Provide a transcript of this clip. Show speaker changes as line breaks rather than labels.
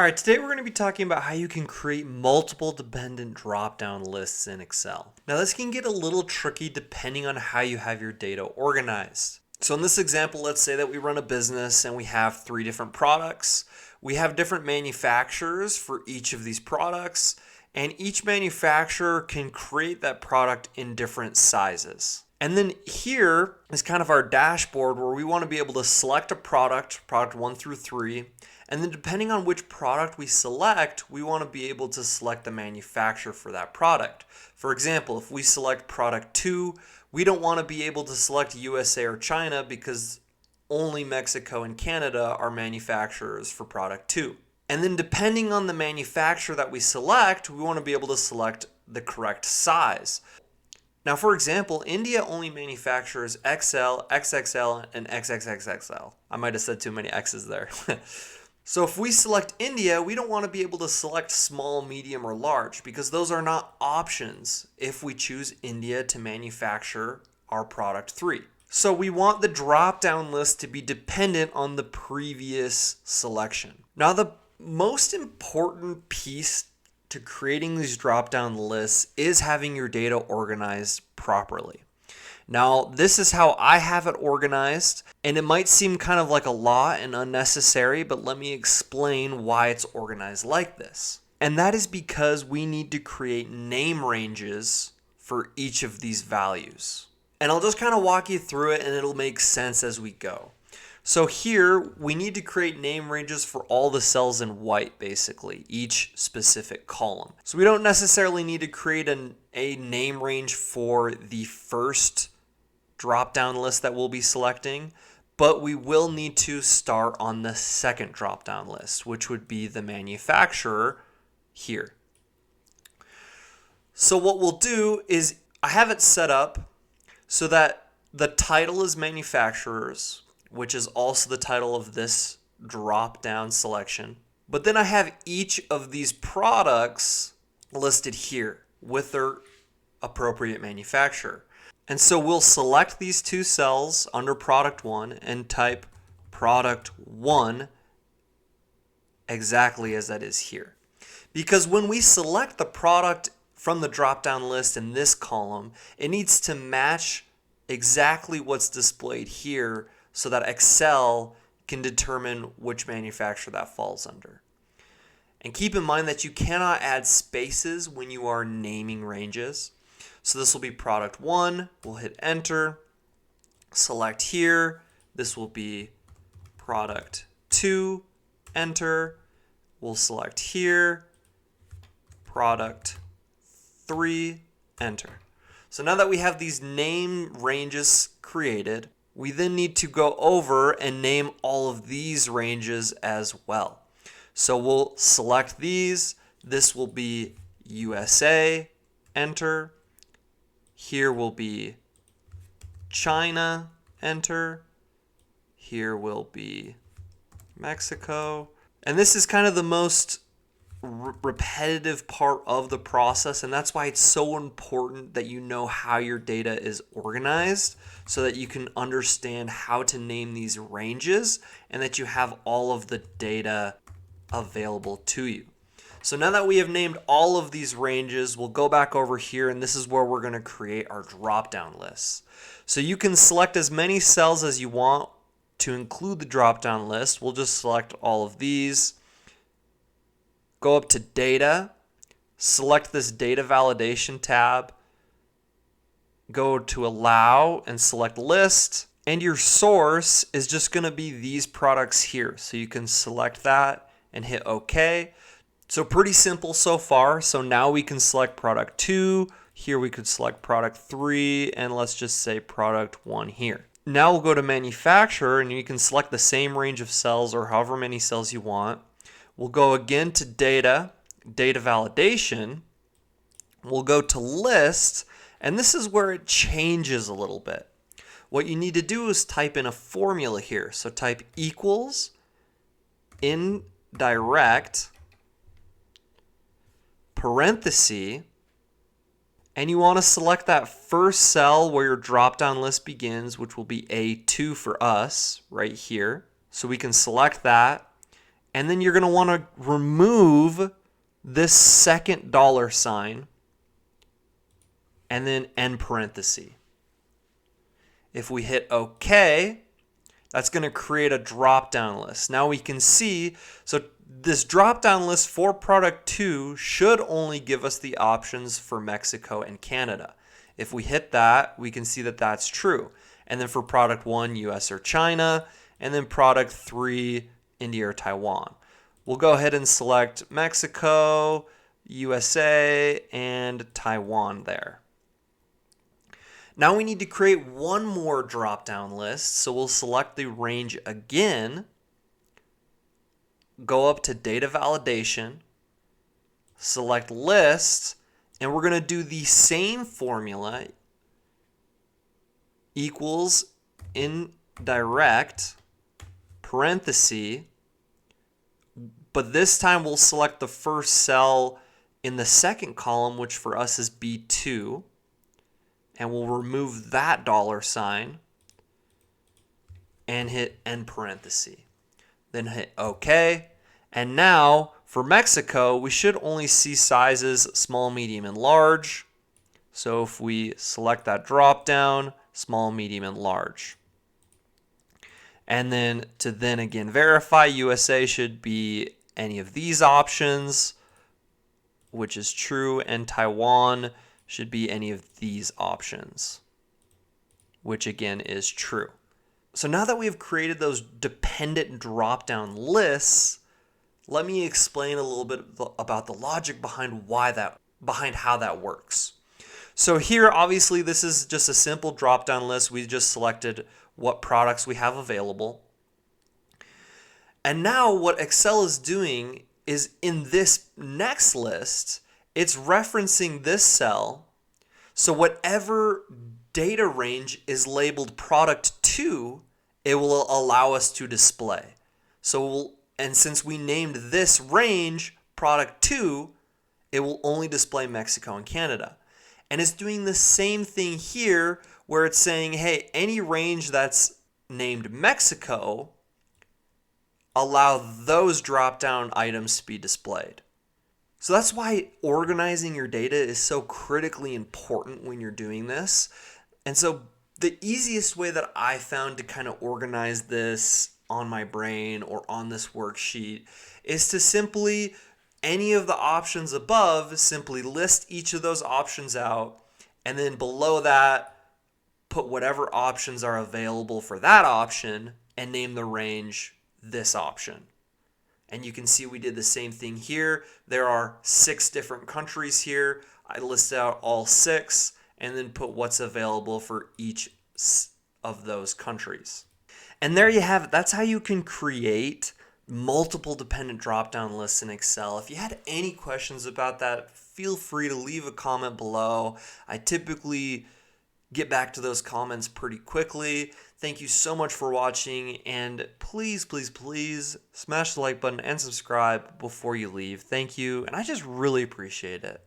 All right, today we're going to be talking about how you can create multiple dependent drop-down lists in Excel. Now this can get a little tricky depending on how you have your data organized. So in this example, let's say that we run a business and we have 3 different products. We have different manufacturers for each of these products, and each manufacturer can create that product in different sizes. And then here is kind of our dashboard where we want to be able to select a product 1 through 3, and then depending on which product we select, we want to be able to select the manufacturer for that product. For example, if we select product 2, we don't want to be able to select USA or China because only Mexico and Canada are manufacturers for product 2. And then depending on the manufacturer that we select, we want to be able to select the correct size. Now, for example, India only manufactures XL, XXL, and XXXXL. I might have said too many X's there. So if we select India, we don't want to be able to select small, medium, or large because those are not options if we choose India to manufacture our product 3. So we want the drop-down list to be dependent on the previous selection. Now, the most important piece to creating these drop-down lists is having your data organized properly. Now, this is how I have it organized, and it might seem kind of like a lot and unnecessary, but let me explain why it's organized like this. And that is because we need to create name ranges for each of these values. And I'll just kind of walk you through it and it'll make sense as we go. So here, we need to create name ranges for all the cells in white, basically, each specific column. So we don't necessarily need to create a name range for the first drop-down list that we'll be selecting, but we will need to start on the second drop-down list, which would be the manufacturer here. So what we'll do is I have it set up so that the title is manufacturers, which is also the title of this drop-down selection. But then I have each of these products listed here with their appropriate manufacturer. And so we'll select these 2 cells under product 1 and type product 1 exactly as that is here. Because when we select the product from the drop-down list in this column, it needs to match exactly what's displayed here so that Excel can determine which manufacturer that falls under. And keep in mind that you cannot add spaces when you are naming ranges. So this will be product 1, we'll hit enter, select here, this will be product 2, enter, we'll select here, product 3, enter. So now that we have these name ranges created, we then need to go over and name all of these ranges as well. So we'll select these, this will be USA, enter. Here will be China, enter. Here will be Mexico. And this is kind of the most repetitive part of the process, and that's why it's so important that you know how your data is organized so that you can understand how to name these ranges and that you have all of the data available to you. So now that we have named all of these ranges, we'll go back over here, and this is where we're going to create our drop-down lists. So you can select as many cells as you want to include the drop-down list. We'll just select all of these. Go up to Data, select this Data Validation tab, go to Allow and select List, and your source is just going to be these products here. So you can select that and hit OK. So pretty simple so far. So now we can select product 2, here we could select product 3, and let's just say product 1 here. Now we'll go to manufacturer, and you can select the same range of cells or however many cells you want. We'll go again to data, data validation. We'll go to list, and this is where it changes a little bit. What you need to do is type in a formula here. So type equals indirect parenthesis, and you want to select that first cell where your drop-down list begins, which will be A2 for us right here. So we can select that, And then you're going to want to remove this second $sign and then end parenthesis. If we hit OK, that's going to create a drop-down list. Now we can see, so this drop-down list for product 2 should only give us the options for Mexico and Canada. If we hit that, we can see that that's true. And then for product 1, US or China, and then product 3, India or Taiwan. We'll go ahead and select Mexico, USA, and Taiwan there. Now we need to create one more drop-down list, so we'll select the range again, go up to data validation, select list, and we're going to do the same formula, equals indirect, parenthesis, but this time we'll select the first cell in the second column, which for us is B2, and we'll remove that $sign and hit end parenthesis. Then hit OK. And now for Mexico, we should only see sizes small, medium, and large. So if we select that drop down, small, medium, and large. And then to then again verify, USA should be any of these options, which is true, and Taiwan should be any of these options, which again is true. So now that we have created those dependent drop-down lists, let me explain a little bit about the logic behind how that works. So here, obviously, this is just a simple drop-down list. We just selected what products we have available. And now what Excel is doing is in this next list, it's referencing this cell. So whatever data range is labeled product 2, it will allow us to display. And since we named this range product 2, it will only display Mexico and Canada. And it's doing the same thing here where it's saying, hey, any range that's named Mexico, allow those drop-down items to be displayed. So that's why organizing your data is so critically important when you're doing this. And so the easiest way that I found to kind of organize this on my brain or on this worksheet is to simply, any of the options above, simply list each of those options out, and then below that, put whatever options are available for that option and name the range this option. And you can see we did the same thing here. There are 6 different countries here. I listed out all 6 and then put what's available for each of those countries. And there you have it. That's how you can create multiple dependent drop-down lists in Excel. If you had any questions about that, feel free to leave a comment below. I typically get back to those comments pretty quickly. Thank you so much for watching, and please, please, please smash the like button and subscribe before you leave. Thank you, and I just really appreciate it.